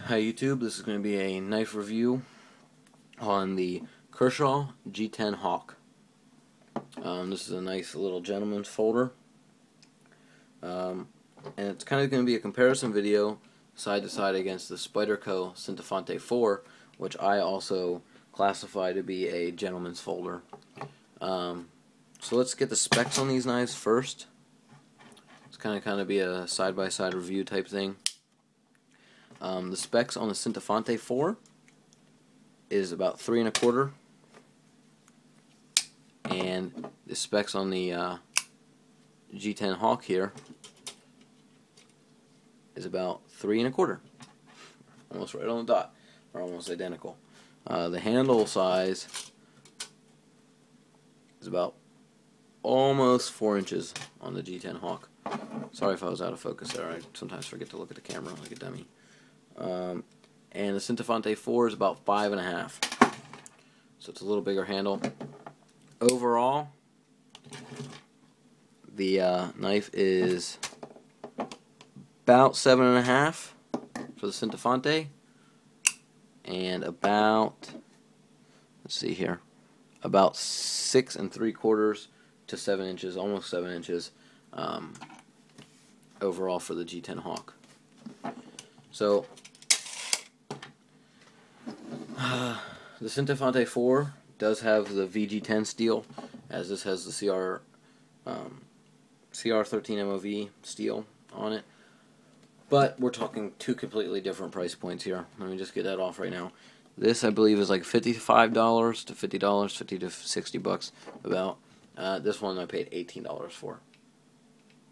Hi YouTube, this is going to be a knife review on the Kershaw G10 Hawk. This is a nice little gentleman's folder, and it's kind of going to be a comparison video side to side against the Spyderco Centofante 4, which I also classify to be a gentleman's folder. So let's get the specs on these knives first. It's kind of be a side-by-side review type thing. The specs on the Centofante 4 is about 3 1/4, and the specs on the G10 Hawk here is about 3 1/4, almost right on the dot, or almost identical. The handle size is about almost 4 inches on the G10 Hawk. Sorry if I was out of focus there. I sometimes forget to look at the camera like a dummy. And the Centofante 4 is about 5 1/2, so it's a little bigger handle. Overall, the knife is about 7 1/2 for the Centofante, and about, let's see here, about 6 3/4 to 7 inches, almost 7 inches overall for the G10 Hawk. So the Centofante 4 does have the VG10 steel, as this has the CR13 MOV steel on it. But we're talking two completely different price points here. Let me just get that off right now. This, I believe, is like $55 to $50, 50 to 60 bucks about. This one I paid $18 for.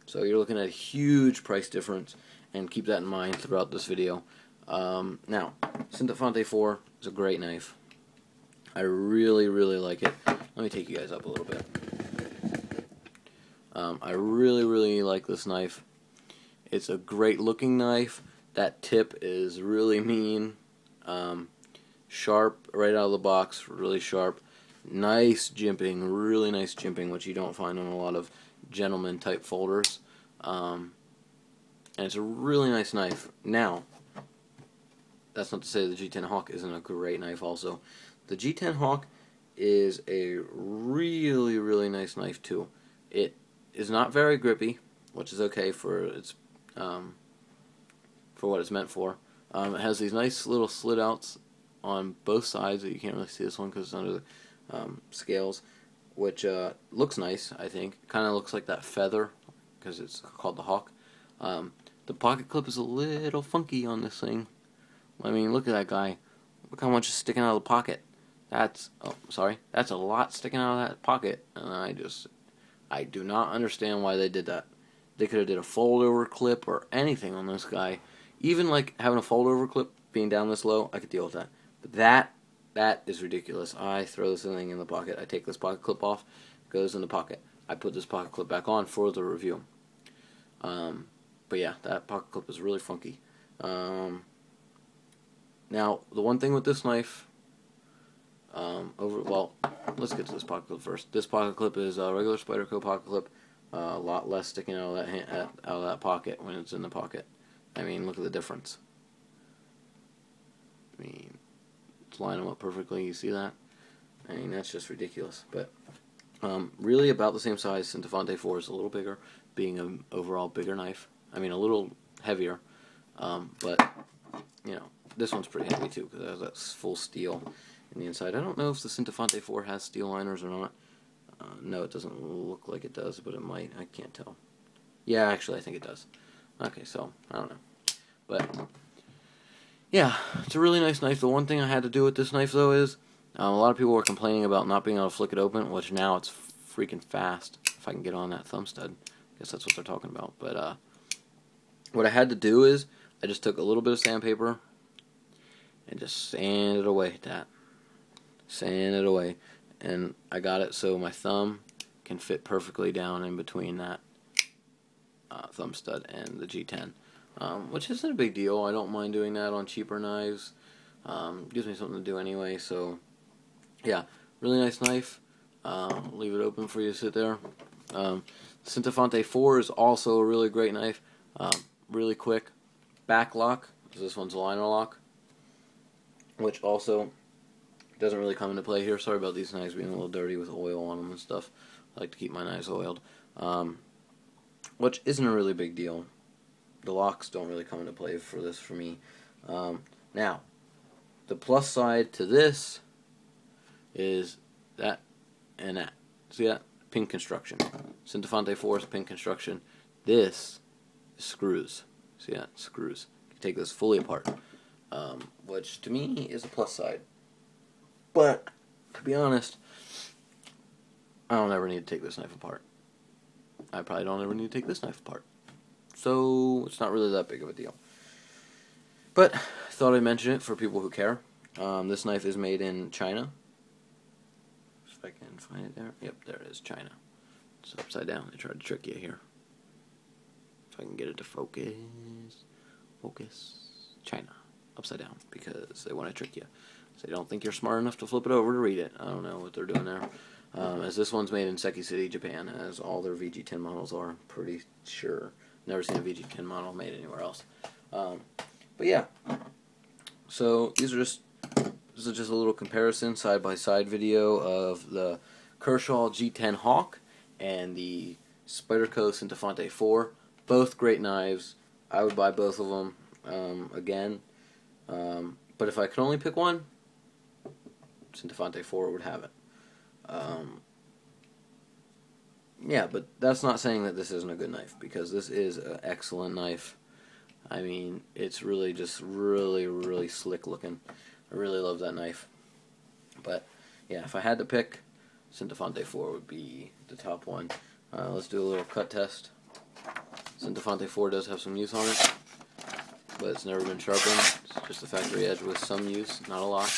So you're looking at a huge price difference, and keep that in mind throughout this video. Now, Centofante 4 is a great knife. I really like it. Let me take you guys up a little bit. I really like this knife. It's a great looking knife. That tip is really mean. Sharp right out of the box, really sharp. Nice jimping, really nice jimping, which you don't find on a lot of gentleman type folders. And it's a really nice knife. Now, that's not to say the G10 Hawk isn't a great knife also. The G10 Hawk is a really nice knife too. It is not very grippy, which is okay for its for what it's meant for. It has these nice little slit outs on both sides that you can't really see this one because it's under the scales, which looks nice. I think kind of looks like that feather because it's called the Hawk. The pocket clip is a little funky on this thing. I mean, look at that guy. Look how much is sticking out of the pocket. That's a lot sticking out of that pocket, and I do not understand why they did that. They could have did a fold-over clip or anything on this guy. Even like having a fold-over clip being down this low, I could deal with that. But that is ridiculous. I throw this thing in the pocket. I take this pocket clip off, it goes in the pocket. I put this pocket clip back on for the review. But yeah, that pocket clip is really funky. Now, the one thing with this knife, well, let's get to this pocket clip first. This pocket clip is a regular Spyderco pocket clip, a lot less sticking out of that pocket when it's in the pocket. I mean, look at the difference. I mean, let's line them up perfectly. You see that? I mean, that's just ridiculous. But really, about the same size. Centofante 4 is a little bigger, being an overall bigger knife. I mean, a little heavier, but you know. This one's pretty heavy too because it has that full steel in the inside. I don't know if the Centofante 4 has steel liners or not. No, it doesn't look like it does, but it might. I can't tell. Yeah, actually, I think it does. Okay, so I don't know. But yeah, it's a really nice knife. The one thing I had to do with this knife though is a lot of people were complaining about not being able to flick it open, which now it's freaking fast. If I can get on that thumb stud, I guess that's what they're talking about. But what I had to do is I just took a little bit of sandpaper and just sand it away at that. Sand it away. And I got it so my thumb can fit perfectly down in between that thumb stud and the G10. Which isn't a big deal. I don't mind doing that on cheaper knives. Gives me something to do anyway. So, yeah. Really nice knife. Leave it open for you to sit there. Centofante 4 is also a really great knife. Really quick. Back lock This one's a liner lock, which also doesn't really come into play here. Sorry about these knives being a little dirty with oil on them and stuff. I like to keep my knives oiled, which isn't a really big deal. The locks don't really come into play for this for me. Now, the plus side to this is that and that. See that? Pin construction. Centofante Force pin construction. This is screws. See that? Screws. You can take this fully apart, which to me is a plus side. But, to be honest, I don't ever need to take this knife apart. I probably don't ever need to take this knife apart. So, it's not really that big of a deal. But, I thought I'd mention it for people who care. This knife is made in China. If I can find it there. Yep, there it is, China. It's upside down. They tried to trick you here. If I can get it to focus. Focus. China. Upside down. Because they want to trick you. So they don't think you're smart enough to flip it over to read it. I don't know what they're doing there. As this one's made in Seki City, Japan, as all their VG10 models are. I'm pretty sure. Never seen a VG10 model made anywhere else. But yeah. So these are just... This is just a little comparison, side-by-side video of the Kershaw G10 Hawk and the Spyderco Centofante 4. Both great knives. I would buy both of them again. But if I could only pick one, Centofante 4 would have it. Yeah, but that's not saying that this isn't a good knife, because this is an excellent knife. I mean, it's really just really slick looking. I really love that knife. But yeah, if I had to pick, Centofante 4 would be the top one. Let's do a little cut test. Centofante 4 does have some use on it, but it's never been sharpened. It's just a factory edge with some use, not a lot.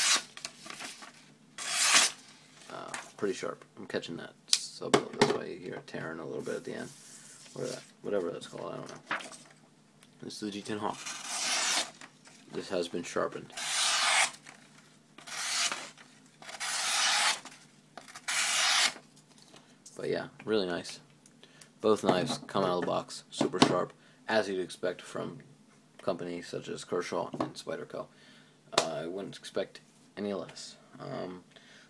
Pretty sharp. I'm catching that sub. That's why you hear it tearing a little bit at the end. Whatever that's called, I don't know. This is the G10 Hawk. This has been sharpened. But yeah, really nice. Both knives come out of the box super sharp, as you'd expect from companies such as Kershaw and Spyderco. I wouldn't expect any less.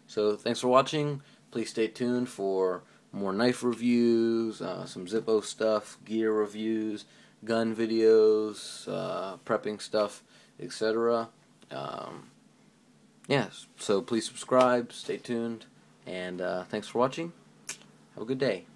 So thanks for watching. Please stay tuned for more knife reviews, some Zippo stuff, gear reviews, gun videos, prepping stuff, etc. Yes, so please subscribe, stay tuned, and thanks for watching. Have a good day.